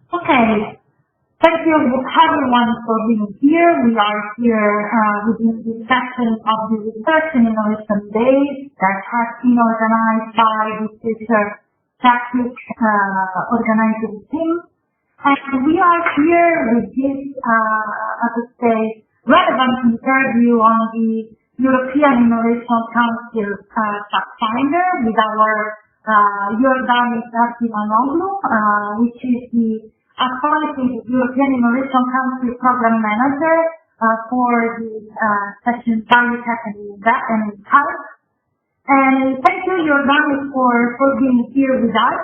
Okay. Thank you everyone for being here. We are here within the session of the Research and Innovation Days that has been organized by the Research Tactic organizing team. And we are here with this, I would say, relevant interview on the European Innovation Council pathfinder with our Iordanis Arzimanoglou, which is the appointed European Innovation Council Programme Manager for the section Biotech and Health. And thank you, Iordanis, for being here with us.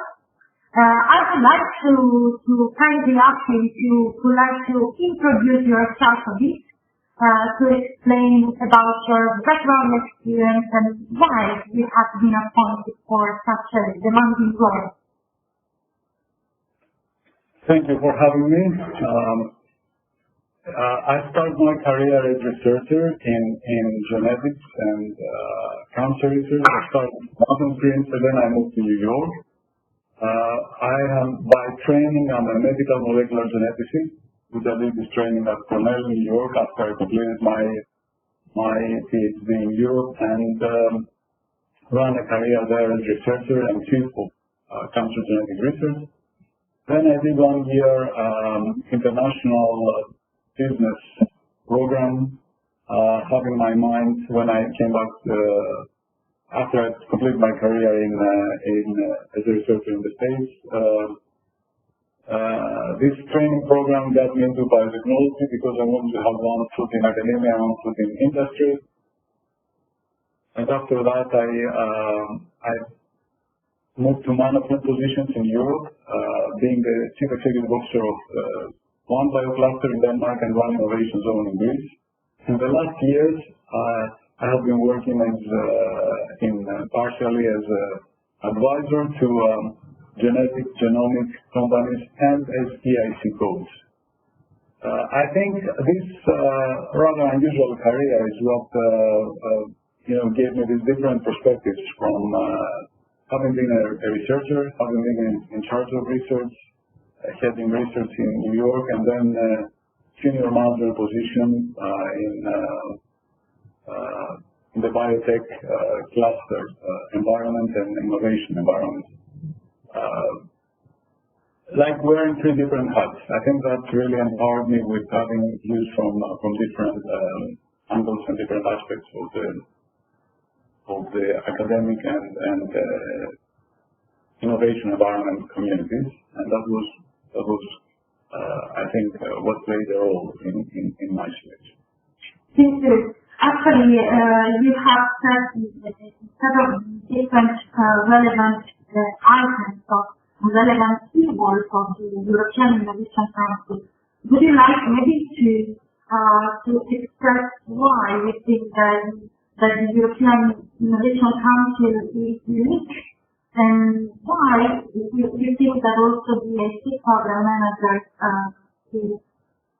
I would like to kindly ask you to introduce yourself a bit, to explain about your background experience and why you have been appointed for such a demanding role. Thank you for having me. I started my career as a researcher in genetics and cancer research. I started in Mountain Greens, and then I moved to New York. By training, I'm a medical molecular geneticist. I did this training at Cornell, New York, after I completed my PhD in Europe, and ran a career there as a researcher and chief of cancer genetic research. Then I did 1 year international business program, having my mind when I came back after I completed my career as a researcher in the States. This training program got me into biotechnology because I wanted to have one foot in academia and one foot in industry. And after that, I moved to management positions in Europe, being the chief executive officer of one biocluster in Denmark and one innovation zone in Greece. In the last years, I have been working partially as an advisor to genetic, genomic companies and as EIC coach. I think this rather unusual career is what gave me these different perspectives from having been a researcher, having been in charge of research, heading research in New York, and then senior manager position in the biotech cluster environment and innovation environment. Like wearing 3 different hats. I think that really empowered me with having views from different angles and different aspects of the academic and innovation environment communities, and that was I think what played a role in my selection. Thank you. Actually, you have said several different relevant items of relevant keywords of the European Innovation Council. Would you like maybe to express why you think that the European Innovation Council is unique, and why you think that also the EIC Programme Managers is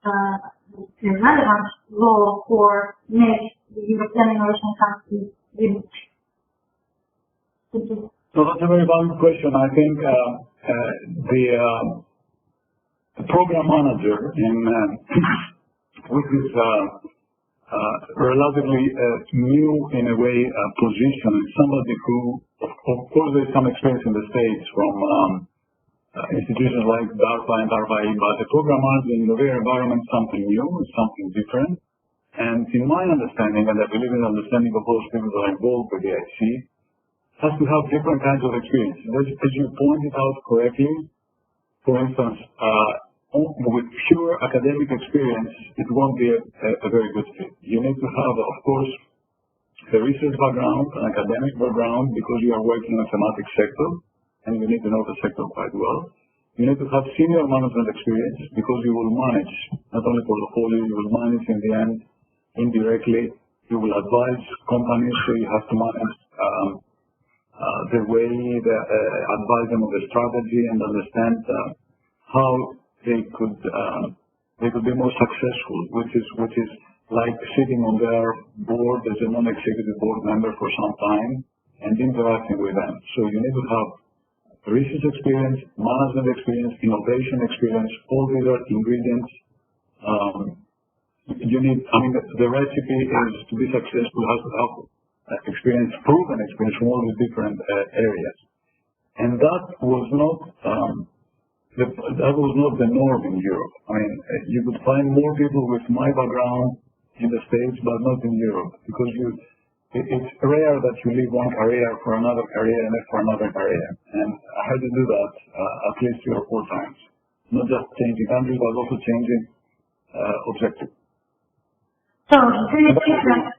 a relevant role for make the European Innovation Council unique? Thank you. So that's a very valid question. I think the program manager which is relatively new in a way position, somebody who, of course, there's some experience in the States from institutions like DARPA and DARPA-E, but the program manager in the very environment is something new, something different. And in my understanding, and I believe in the understanding of those people that are involved with the EIC, has to have different kinds of experience. As you pointed out correctly, for instance, with pure academic experience, it won't be a very good fit. You need to have, of course, a research background, an academic background, because you are working in a thematic sector, and you need to know the sector quite well. You need to have senior management experience, because you will manage not only portfolio, you will manage in the end, indirectly, you will advise companies, so you have to manage the way, advise them of the strategy and understand how they could be more successful, which is like sitting on their board as a non-executive board member for some time and interacting with them. So you need to have research experience, management experience, innovation experience. All these are ingredients. You need, I mean, the recipe is to be successful has to have experience, proven experience from all these different areas. And that was not the norm in Europe. I mean, you could find more people with my background in the States, but not in Europe, because it's rare that you leave one career for another career and then for another career. And I had to do that at least 3 or 4 times. Not just changing countries, but also changing objectives. So, do you think that?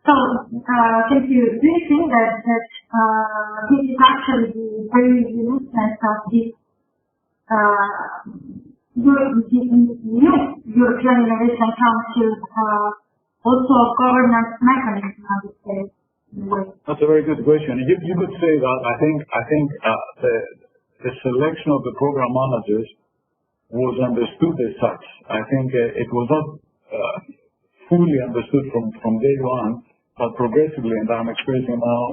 Thank you. Do you think that this is actually the very uniqueness of this new European Innovation Council, also governance mechanism, I would say, in a way? That's a very good question. You could say that. I think the selection of the program managers was understood as such. I think it was not fully understood from day one, but progressively, and I'm experiencing now,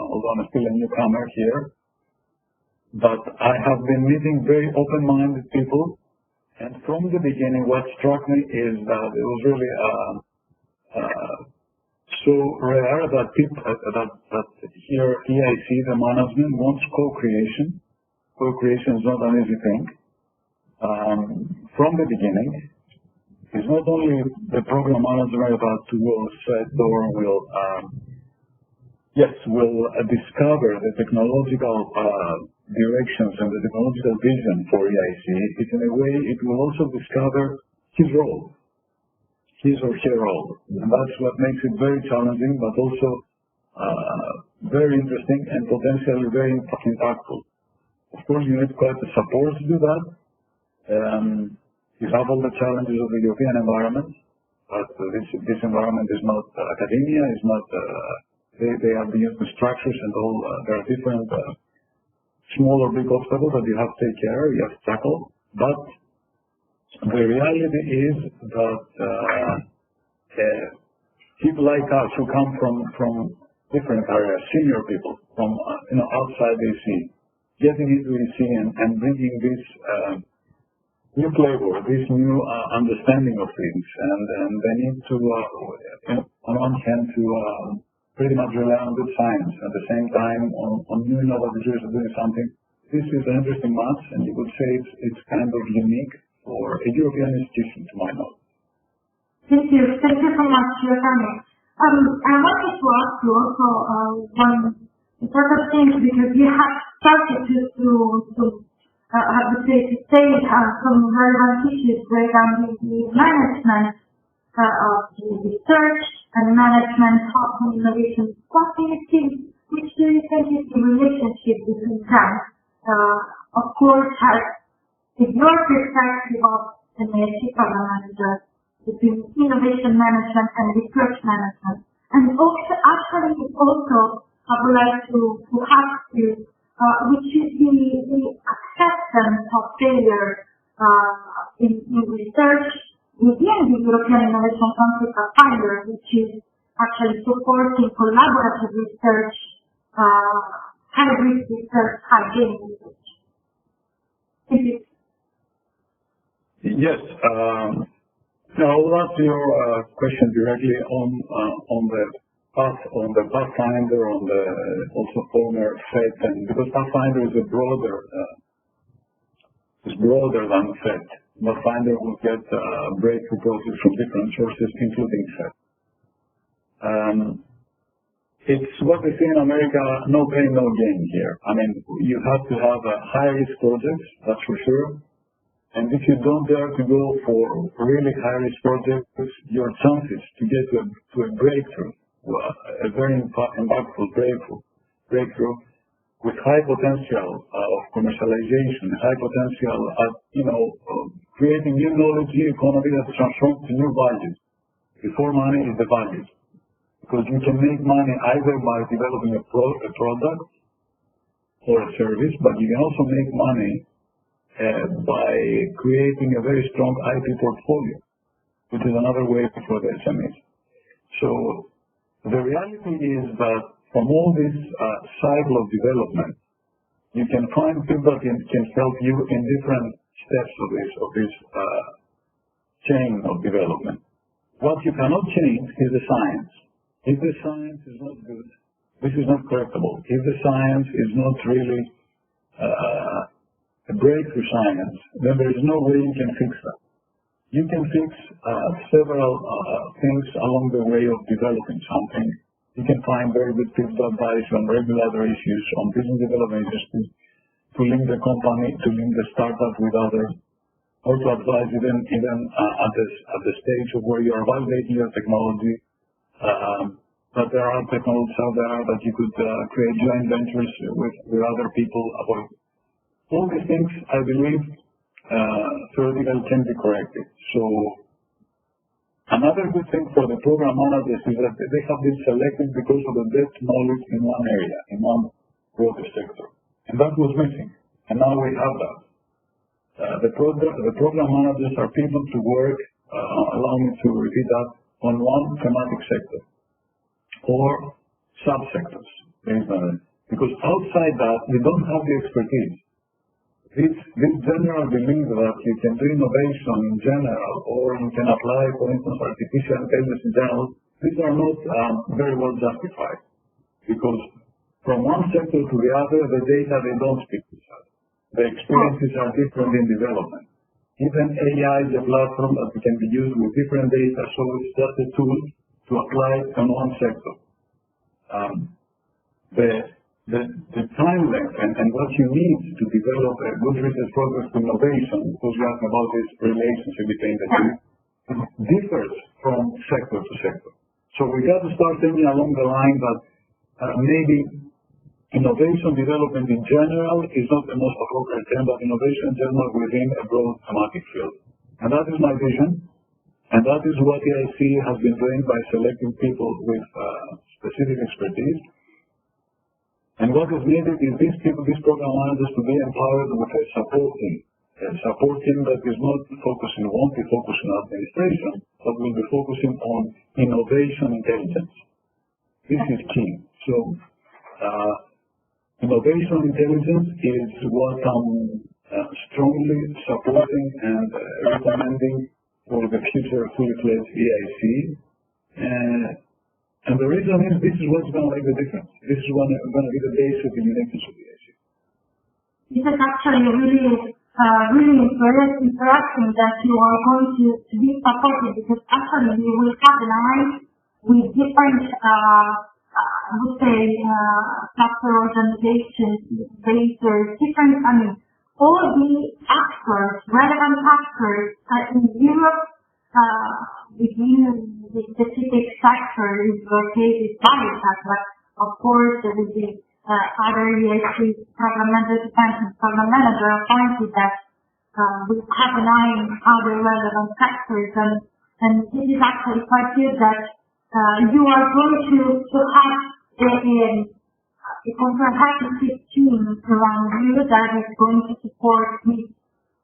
although I'm still a newcomer here, but I have been meeting very open-minded people, and from the beginning, what struck me is that it was really so rare that people that here EIC, the management, wants co-creation. Co-creation is not an easy thing. From the beginning, it's not only the program manager that will set or will discover the technological directions and the technological vision for EIC. It's in a way it will also discover his role, his or her role, and that's what makes it very challenging, but also very interesting and potentially very impactful. Of course, you need quite the support to do that. You have all the challenges of the European environment, but this environment is not academia, is not, they are the structures and all, there are different small or big obstacles that you have to take care of, you have to tackle, but the reality is that people like us who come from different areas, senior people from outside EC, getting into EC and bringing this new flavor, this new understanding of things, and they need to, on one hand, to pretty much rely on good science, at the same time on new innovative ways of doing something. This is an interesting match, and you could say it's kind of unique for a European institution, to my knowledge. Thank you. Thank you so much, Iordanis. I wanted to ask you also one important thing, because you have started to say some relevant issues regarding the management of the research and management of innovation. What do you think, which do you think is the relationship between them? Of course, in your perspective of the EIC Programme Managers, between innovation management and research management. And also, I would like to ask you, which is the acceptance of failure in research within the European Innovation Council pathfinder, which is actually supporting collaborative research, high-risk research, high-gain research. Thank you. Yes. Now, I will answer your question directly on the pathfinder, on the also former FET, and because pathfinder is broader than FET. Pathfinder will get breakthrough projects from different sources, including FET. It's what we see in America: no pain, no gain here. I mean, you have to have high-risk projects, that's for sure. And if you don't dare to go for really high-risk projects, your chances to get to a breakthrough, a very impactful breakthrough with high potential of commercialization, high potential of creating new knowledge economy that transforms to new values. Before money is the values, because you can make money either by developing a product or a service, but you can also make money by creating a very strong IP portfolio, which is another way for the SMEs. So the reality is that from all this cycle of development, you can find people that can help you in different steps of this chain of development. What you cannot change is the science. If the science is not good, this is not correctable. If the science is not really a breakthrough science, then there is no way you can fix that. You can fix several things along the way of developing something. You can find very good people to advise on regulatory issues, on business development issues, to link the company, to link the startup with others, or to advise even at the stage of where you are validating your technology. But there are technologies out there that you could create joint ventures with other people about. All these things, I believe, theoretically can be corrected. So another good thing for the program managers is that they have been selected because of the depth knowledge in one area, in one broader sector. And that was missing. And now we have that. The program managers are people to work, allow me to repeat that, on one thematic sector or subsectors, because outside that you don't have the expertise. This general belief that you can do innovation in general, or you can apply, for instance, artificial intelligence in general, these are not very well justified, because from one sector to the other, the data, they don't speak to each other. The experiences are different in development. Even AI is a platform that can be used with different data, so it's just a tool to apply on one sector. The time length and what you need to develop a good research progress to innovation, because we asked about this relationship between the two, differs from sector to sector. So we got to start thinking along the line that maybe innovation development in general is not the most appropriate term, but innovation in general within a broad thematic field. And that is my vision, and that is what the EIC has been doing by selecting people with specific expertise. And what is needed is these people, these program managers, to be empowered with a support team that is not focusing, won't be focusing on administration, but will be focusing on innovation intelligence. This is key. So, innovation intelligence is what I'm strongly supporting and recommending for the future fully-fledged EIC. And the reason is this is what's going to make the difference. This is going to be the base of the uniqueness of the EIC. This is actually really interesting that you are going to be supported, because actually you will have an eye with different I would say, sector organizations, bases, different, all the actors, relevant actors in Europe, within the specific sector is located biotech, but of course there will be other EIC Programme Managers and Programme Manager appointed that will have an eye on other relevant sectors, and this is actually quite good that you are going to have a comprehensive team around you that is going to support this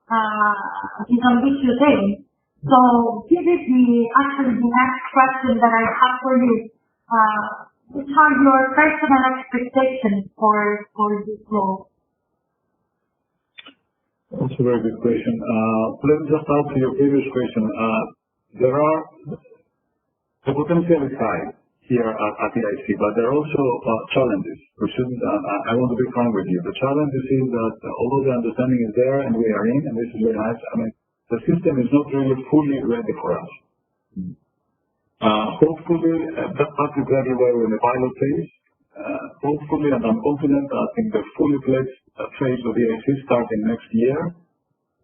ambitious aim. So this is actually the next question that I have for you. What are your personal expectations for this role? That's a very good question. Let me just answer your previous question. The potential is high here at the EIC, but there are also challenges. I want to be frank with you. The challenges is that although the understanding is there and we are in, and this is very nice, the system is not really fully ready for us. Hopefully, that is everywhere in the pilot phase. Hopefully, and I'm confident that in the fully fledged phase of the EIC starting next year,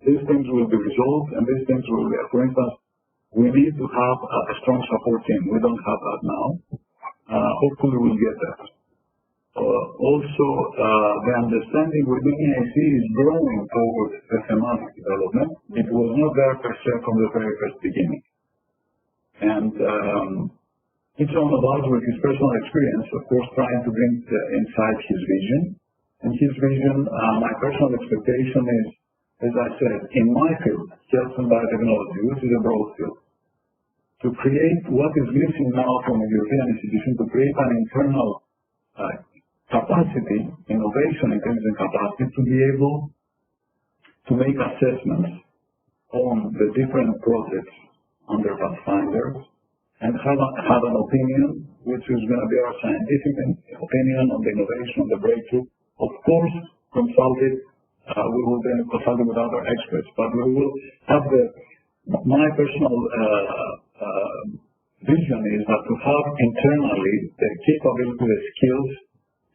these things will be resolved, and these things will be, for instance, we need to have a strong support team. We don't have that now. Hopefully, we'll get that. Also, the understanding within EIC is growing towards the thematic development. It was not there per se from the very first beginning. And each one of us, with his personal experience, of course, trying to bring inside his vision. And his vision, my personal expectation is, as I said, in my field, Health and Biotechnology, which is a broad field, to create what is missing now from a European institution, to create an internal capacity, innovation intelligence capacity to be able to make assessments on the different projects under Pathfinder and have an opinion, which is going to be our scientific opinion on the innovation, the breakthrough. Of course, we will then consult with other experts, but we will have my personal vision is that to have internally the capability, the skills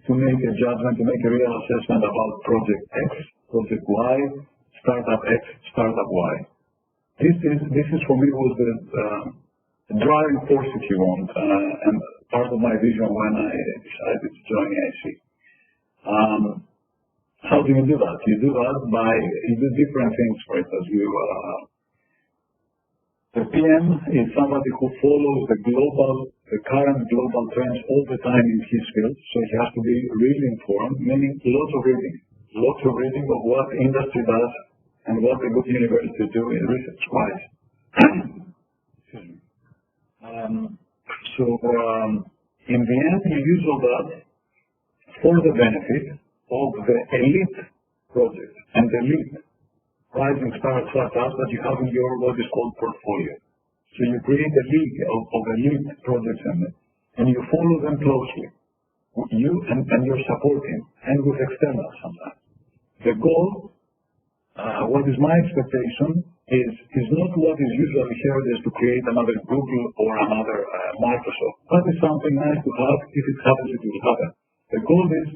to make a judgment, to make a real assessment about project X, project Y, startup X, startup Y. This is for me was the driving force, if you want, and part of my vision when I decided to join EIC. How do you do that? You do that you do different things for it. The PM is somebody who follows the current global trends all the time in his field, so he has to be really informed, meaning lots of reading of what industry does and what a good university do in research-wise. In the end, you use all that for the benefit of the elite project and the elite rising startups that you have in your what is called portfolio. So you create a league of elite projects and you follow them closely. You and you're supporting, and with externals sometimes. The goal, what is my expectation, is not what is usually heard as to create another Google or another Microsoft. That is something nice to have. If it happens, it will happen. The goal is,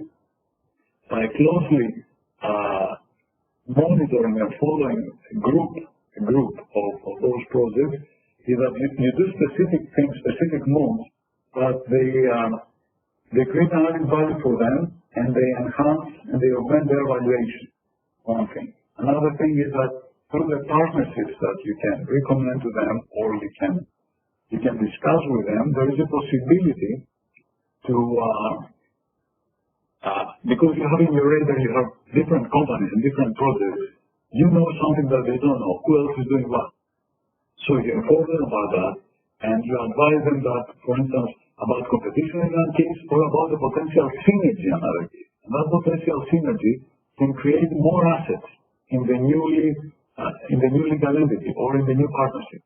by closely monitoring and following a group of those projects, is that you do specific things, specific moves, but they create an added value for them, and they enhance and they augment their valuation. One thing. Another thing is that through the partnerships that you can recommend to them, or you can discuss with them, there is a possibility to because you have in your radar, you have different companies and different projects. You know something that they don't know. Who else is doing what? So you inform them about that, and you advise them that, for instance, about competition in one case, or about the potential synergy in another case. And that potential synergy can create more assets in the new legal entity or in the new partnership.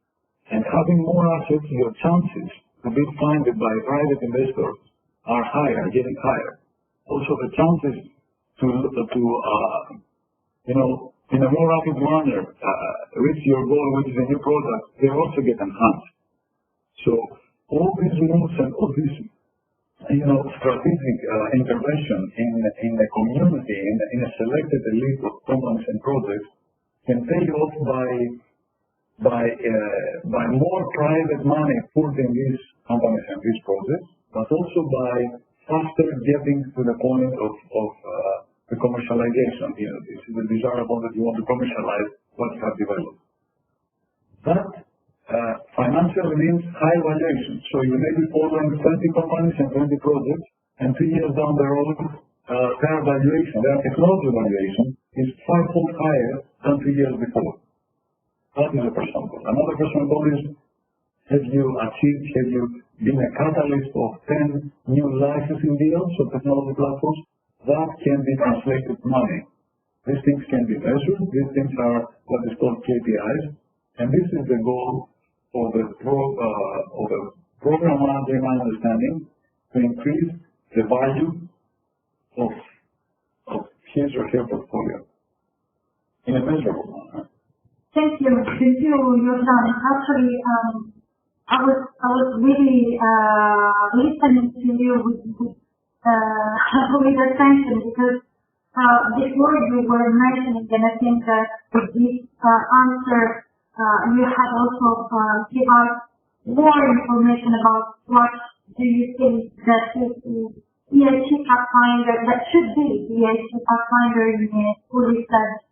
And having more assets, your chances to be funded by private investors are higher, getting higher. Also, the chances to in a more rapid manner, reach your goal, which is a new product, they also get enhanced. So all these moves and all this, strategic intervention in a community, in a selected elite of companies and projects, can pay off by more private money put in these companies and these projects, but also by faster getting to the point of the commercialization. This is the desirable that you want to commercialize what you have developed. That financially means high valuation. So you may be following 20 companies and 20 projects, and 2 years down the road, their valuation, their technology valuation is 5-fold higher than 2 years before. That is a personal goal. Another personal goal is, have you been a catalyst of 10 new licensing deals of technology platforms? That can be translated to money. These things can be measured. These things are what is called KPIs. And this is the goal of the program manager, in my understanding, to increase the value of his or her portfolio in a measurable manner. Thank you, Iordanis. Actually, I was really listening to you with attention, because before you were mentioning, and I think that with this answer, you had also give us more information about what do you think that is the EIC Pathfinder, that should be the EIC Pathfinder in a fully fledged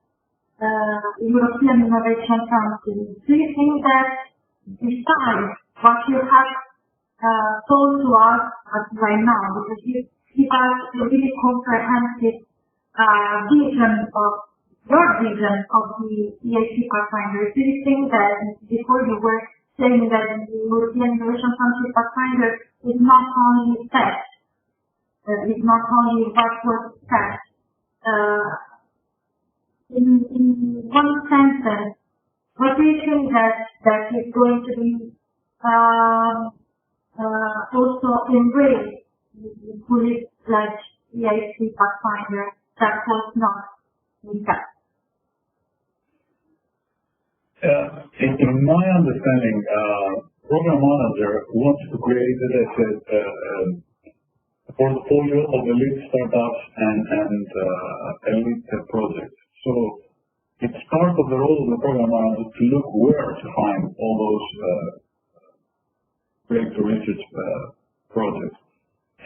European Innovation Council. Do you think that besides what you have told to us right now, because you give us a really comprehensive vision of your vision of the EIC Pathfinder, do you think that before you were saying that the European Innovation Council Pathfinder is not only set is not only what was said. In one sentence, what do you think that is going to be also embraced in fully fledged EIC pathfinder that was not in that? In my understanding, program manager wants to create, as I said, a portfolio of elite startups and elite projects. So it's part of the role of the program manager to look where to find all those breakthrough research projects.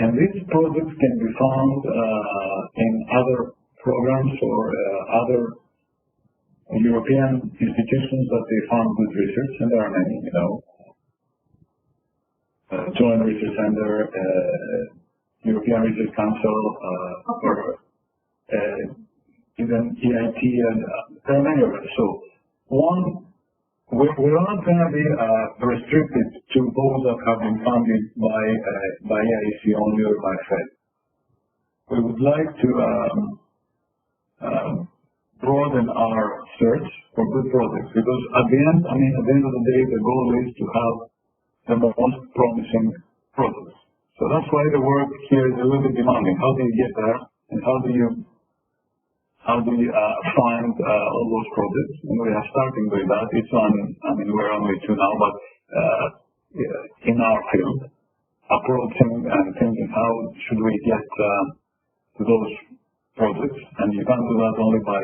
And these projects can be found in other programs or other European institutions that they fund good research, and there are many, Joint Research Center, European Research Council, or even EIT, and there are many of them. So, we're not going to be restricted to those that have been funded by EIC only or by FED. We would like to broaden our search for good projects, because at the end of the day, the goal is to have the most promising projects. So that's why the work here is a little bit demanding. How do you get there, and how do you find all those projects? And we are starting with that. It's we're only two now, but in our field, approaching and thinking how should we get to those projects, and you can't do that only by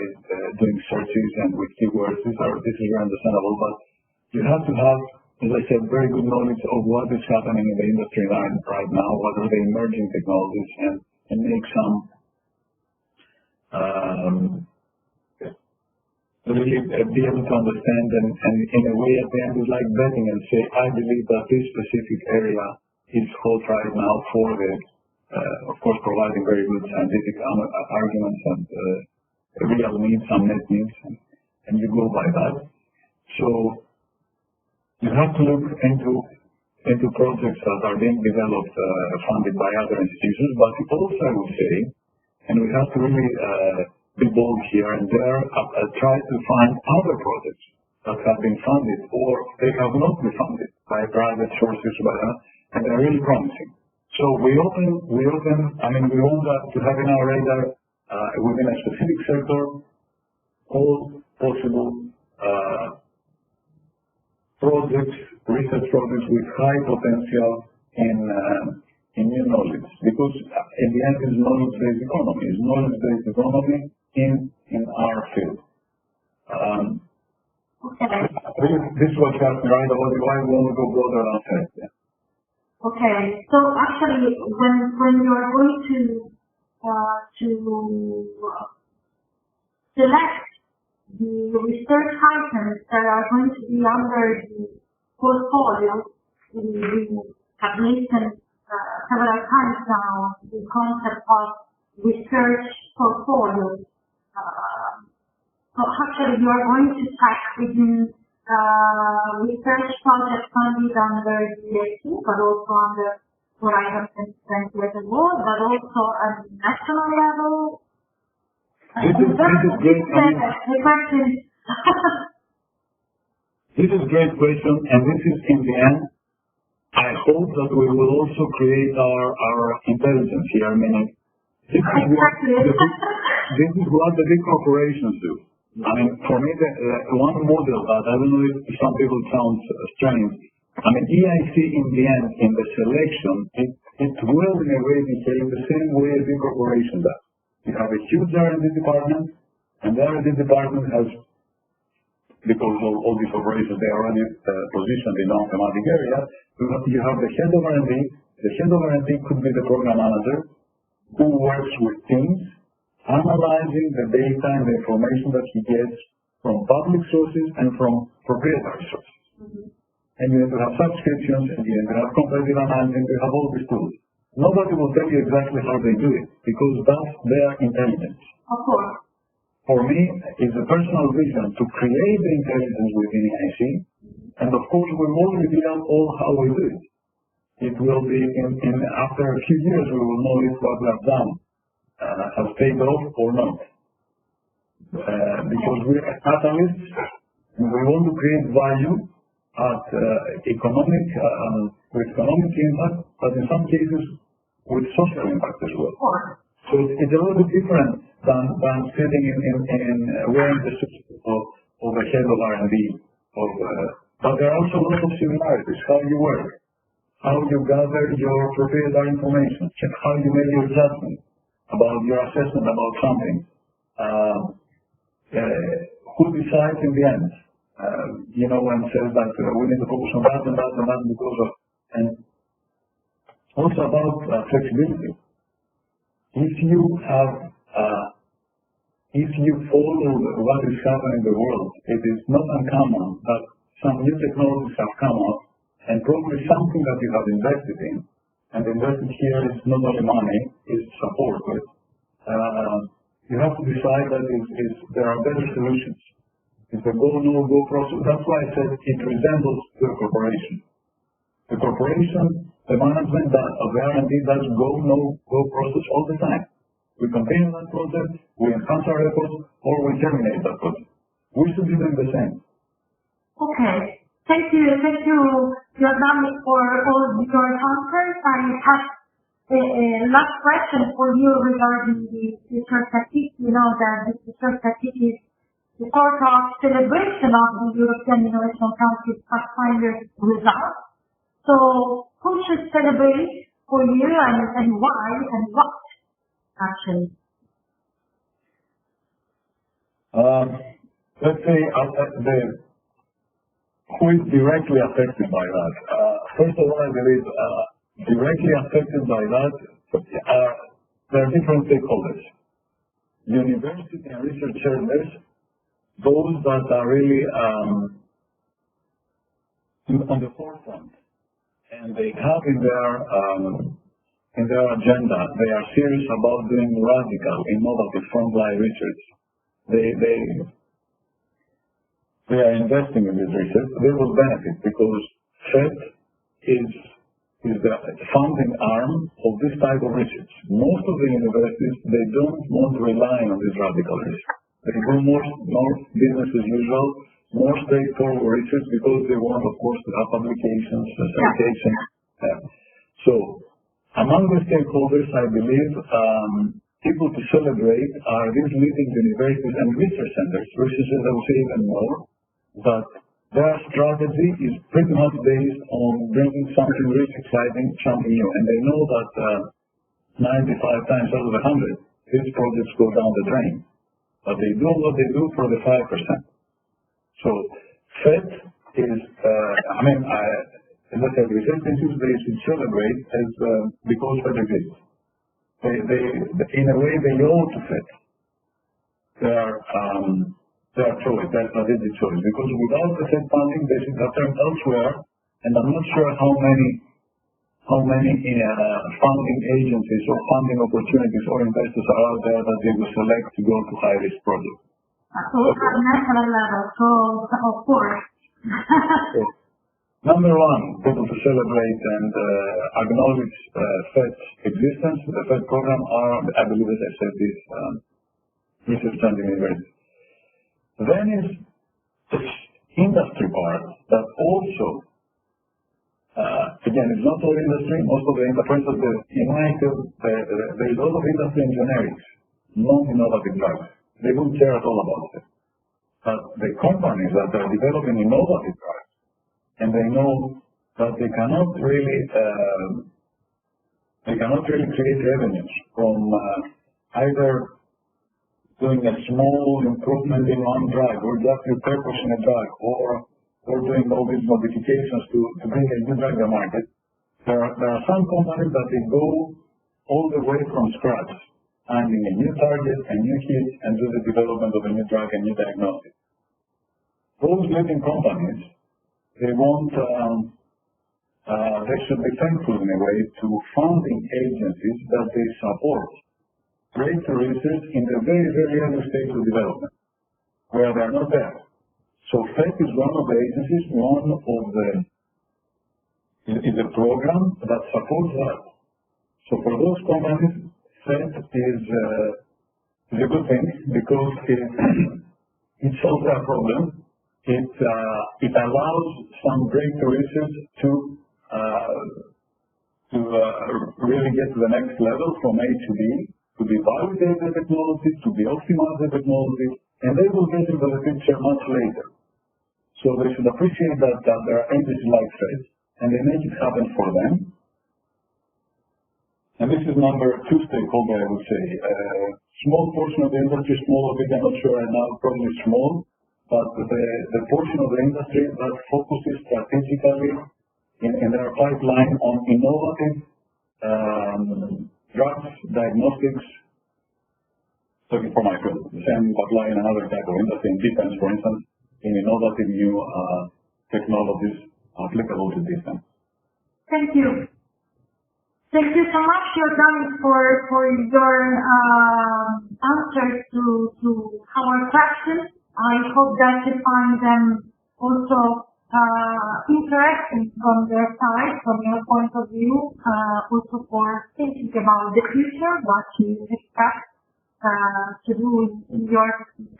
doing searches and with keywords. This is very understandable, but you have to have, as I said, very good knowledge of what is happening in the industry right now, what are the emerging technologies, and make some really be able to understand, and in a way at the end is like betting and say, I believe that this specific area is hot right now for the of course, providing very good scientific arguments and real needs, unmet needs, and you go by that. So you have to look into projects that are being developed, funded by other institutions, but also, I would say, and we have to really be bold here and there, try to find other projects that have been funded or they have not been funded by private sources, and they're really promising. So we want to have in our radar within a specific sector all possible projects, research projects with high potential in new knowledge, because in the end it's knowledge-based economy. It's knowledge-based economy in our field. This is what happened right about why we want to go broader outside. Yeah. Okay, so actually, when you are going to select the research items that are going to be under the portfolio, we have mentioned several times now the concept of research portfolio. So actually, you are going to check within research projects funded under the EIC, but also under Horizon 2020 as a whole, but also at the national level. This is great. This is a great question, and this is, in the end, I hope that we will also create our intelligence here. Meaning, this is what the big corporations do. For me, one model that I don't know if some people sound strange. EIC in the end, in the selection, it will in a way behave the same way a big corporation does. You have a huge R&D department, and the R&D department has, because of all these operations, they are already positioned in non-thematic areas. You have the head of R&D. The head of R&D could be the program manager, who works with teams, analyzing the data and the information that he gets from public sources and from proprietary sources. And you have to have subscriptions, and you have to have competitive analysis, and you have all these tools. Nobody will tell you exactly how they do it, because that's their intelligence. Of course. For me, it's a personal vision to create the intelligence within EIC, and of course we will reveal all how we do it. It will be after a few years we will know if what we have done has paid off or not. Because we are catalysts and we want to create value at with economic impact, but in some cases with social impact as well. So it's a little bit different than sitting in wearing the suit of the head of R&D. But there are also lots of similarities: how you work, how you gather your proprietary information, how you make your judgment about your assessment about something. Who decides in the end? When it says that we need to focus on that and that and that because of, and also about flexibility. If you follow what is happening in the world, it is not uncommon that some new technologies have come up, and probably something that you have invested in, and invested here is not only money, is support. You have to decide that there are better solutions. It's a go, no go process. That's why I said it resembles the corporation. The corporation, the management of the R&D does go, no go process all the time. We continue that project, we enhance our efforts, or we terminate that project. We should be doing the same. Okay. Thank you, Iordanis, for all your answers. I have a last question for you regarding the future statistic. You know that the future statistic is the sort of celebration of the European Innovation Council's pathfinder results. So, who should celebrate for you and why and what, actually? Let's say who is directly affected by that? First of all, I believe directly affected by that there are different stakeholders. University and research centers, those that are really on the forefront, and they have in their agenda, they are serious about doing radical, innovative frontline research. They are investing in this research. They will benefit because FET is the founding arm of this type of research. Most of the universities, they don't want to rely on this radical research. They do more business as usual, more straightforward research because they want, of course, to have publications, citations. So, among the stakeholders, I believe people to celebrate are these leading universities and research centers. Research centers, I would say even more, but their strategy is pretty much based on bringing something really exciting, something new. And they know that 95 times out of 100, these projects go down the drain. But they do what they do for the 5%. So, FET is, as I said, research institutes, they should celebrate because FET exists. In a way, they owe to FET their choice, their strategic choice. Because without the FET funding, they should have turned elsewhere, and I'm not sure how many funding agencies or funding opportunities or investors are out there that they will select to go to high-risk projects. So at national level, so of course. Number one, people to celebrate and acknowledge FET's existence. The FET program are, I believe, as I said, these research funding universities. Then is the industry part that also, again, it's not all industry, most of the enterprise of the United, there is a lot of industry in generics, non-innovative drugs. They don't care at all about it. But the companies that are developing innovative drugs, and they know that they cannot really create revenues from either doing a small improvement in one drug, or just repurposing a drug, or doing all these modifications to bring a new drug to the market. There are some companies that they go all the way from scratch, finding a new target, a new hit, and do the development of a new drug, a new diagnostic. Those leading companies, they should be thankful in a way to funding agencies that they support breakthrough research in the very, very early stage of development, where they are not there. So FET is one of the agencies, one of the is a program that supports that. So for those companies, FET is a good thing because it solves their problem. It allows some breakthrough research to really get to the next level from A to B, to be validate the technology, to be optimize the technology, and they will get into the picture much later. So they should appreciate that there are entities like FET, and they make it happen for them. And this is number 2 stakeholder, I would say. Small portion of the industry, small or big, I'm not sure right now, probably small, but the portion of the industry that focuses strategically in their pipeline on innovative drugs, diagnostics, looking for my friend, the same apply in another type of industry, in defense, for instance, in innovative new technologies applicable to defense. Thank you. Thank you so much, Iordanis, for your answers to our questions. I hope that you find them also interesting from their side, from your point of view, also for thinking about the future, what you expect to do in your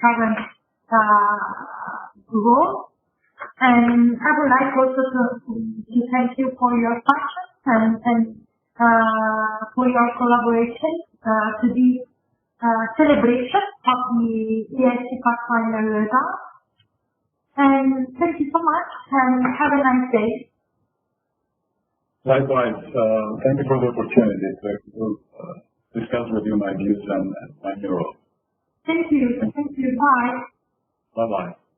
current role. And I would like also to thank you for your passion and for your collaboration to this celebration of the EIC Pathfinder results. And thank you so much, and have a nice day. Likewise, thank you for the opportunity to discuss with you my views and my new role. Thank you. Thank you. Bye. Bye-bye.